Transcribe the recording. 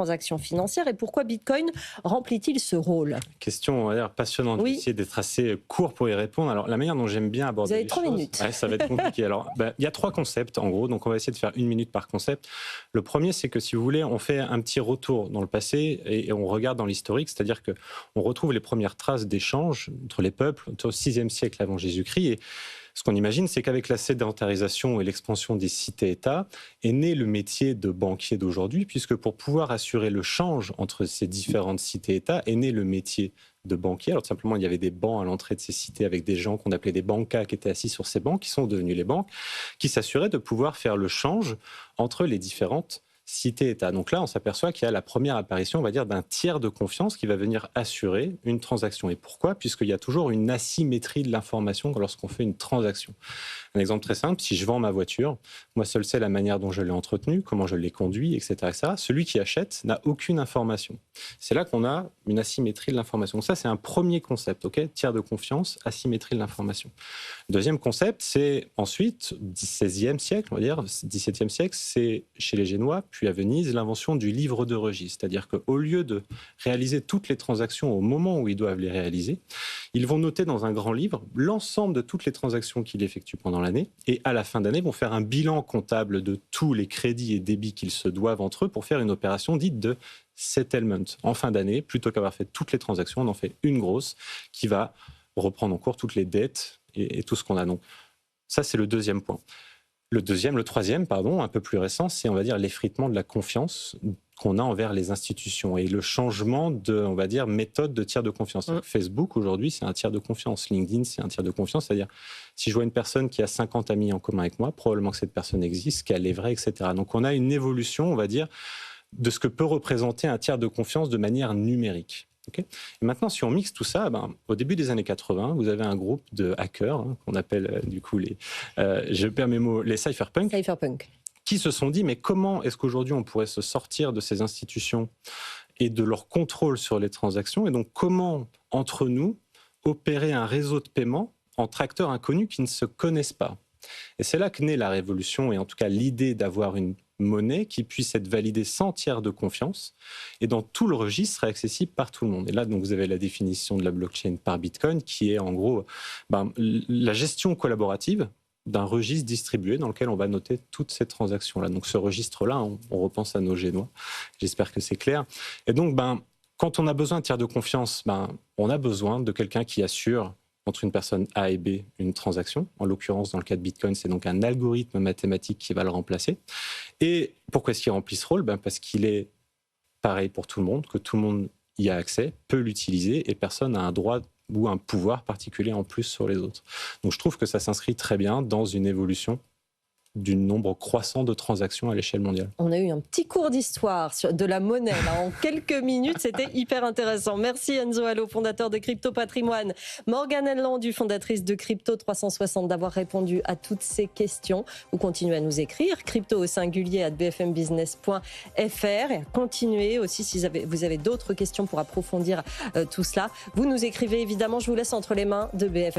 transactions financières et pourquoi Bitcoin remplit-il ce rôle? Question, on va dire, passionnante. Oui. Je vais essayer d'être assez court pour y répondre. Alors, la manière dont j'aime bien aborder Vous avez les 3 choses, minutes. ouais, ça va être compliqué. Alors, il y a 3 concepts, en gros, donc on va essayer de faire 1 minute par concept. Le premier, c'est que si vous voulez, on fait un petit retour dans le passé et on regarde dans l'historique, c'est-à-dire qu'on retrouve les premières traces d'échanges entre les peuples au 6e siècle avant Jésus-Christ. Et ce qu'on imagine, c'est qu'avec la sédentarisation et l'expansion des cités-États, est né le métier de banquier d'aujourd'hui, puisque pour pouvoir assurer le change entre ces différentes cités-États, est né le métier de banquier. Alors, tout simplement, il y avait des bancs à l'entrée de ces cités avec des gens qu'on appelait des bancas qui étaient assis sur ces bancs, qui sont devenus les banques, qui s'assuraient de pouvoir faire le change entre les différentes cité-État. Donc là, on s'aperçoit qu'il y a la première apparition, on va dire, d'un tiers de confiance qui va venir assurer une transaction. Et pourquoi ? Puisqu'il y a toujours une asymétrie de l'information lorsqu'on fait une transaction. Un exemple très simple, si je vends ma voiture, moi seul sais la manière dont je l'ai entretenue, comment je l'ai conduit, etc., etc. Celui qui achète n'a aucune information. C'est là qu'on a une asymétrie de l'information. Donc ça, c'est un premier concept, ok ? Tiers de confiance, asymétrie de l'information. Deuxième concept, c'est ensuite, 16e siècle, on va dire, 17e siècle, c'est chez les Génois, puis à Venise, l'invention du livre de registre. C'est-à-dire qu'au lieu de réaliser toutes les transactions au moment où ils doivent les réaliser, ils vont noter dans un grand livre l'ensemble de toutes les transactions qu'ils effectuent pendant l'année et à la fin d'année vont faire un bilan comptable de tous les crédits et débits qu'ils se doivent entre eux pour faire une opération dite de settlement. En fin d'année, plutôt qu'avoir fait toutes les transactions, on en fait une grosse qui va reprendre en cours toutes les dettes et tout ce qu'on a. Donc ça, c'est le deuxième point. Le troisième, un peu plus récent, c'est, on va dire, l'effritement de la confiance qu'on a envers les institutions et le changement de, on va dire, méthode de tiers de confiance. Facebook, aujourd'hui, c'est un tiers de confiance. LinkedIn, c'est un tiers de confiance. C'est-à-dire, si je vois une personne qui a 50 amis en commun avec moi, probablement que cette personne existe, qu'elle est vraie, etc. Donc, on a une évolution, on va dire, de ce que peut représenter un tiers de confiance de manière numérique. Okay. Et maintenant, si on mixe tout ça, au début des années 80, vous avez un groupe de hackers qu'on appelle du coup je perds mes mots, les cypherpunks, qui se sont dit mais comment est-ce qu'aujourd'hui on pourrait se sortir de ces institutions et de leur contrôle sur les transactions et donc comment entre nous opérer un réseau de paiement entre acteurs inconnus qui ne se connaissent pas. Et c'est là que naît la révolution et en tout cas l'idée d'avoir une monnaie qui puisse être validée sans tiers de confiance et dans tout le registre serait accessible par tout le monde. Et là, donc, vous avez la définition de la blockchain par Bitcoin qui est en gros la gestion collaborative d'un registre distribué dans lequel on va noter toutes ces transactions-là. Donc ce registre-là, on repense à nos Génois. J'espère que c'est clair. Et donc, quand on a besoin de tiers de confiance, on a besoin de quelqu'un qui assure entre une personne A et B une transaction. En l'occurrence, dans le cas de Bitcoin, c'est donc un algorithme mathématique qui va le remplacer. Et pourquoi est-ce qu'il remplit ce rôle ? Parce qu'il est pareil pour tout le monde, que tout le monde y a accès, peut l'utiliser et personne n'a un droit ou un pouvoir particulier en plus sur les autres. Donc je trouve que ça s'inscrit très bien dans une évolution du nombre croissant de transactions à l'échelle mondiale. On a eu un petit cours d'histoire de la monnaie là, en quelques minutes, c'était hyper intéressant. Merci Enzo Allo, fondateur de Crypto Patrimoine, Morgane Ellandue, fondatrice de Crypto 360, d'avoir répondu à toutes ces questions. Vous continuez à nous écrire, crypto au singulier @bfmbusiness.fr et continuez aussi si vous avez d'autres questions pour approfondir tout cela. Vous nous écrivez évidemment, je vous laisse entre les mains de BFM.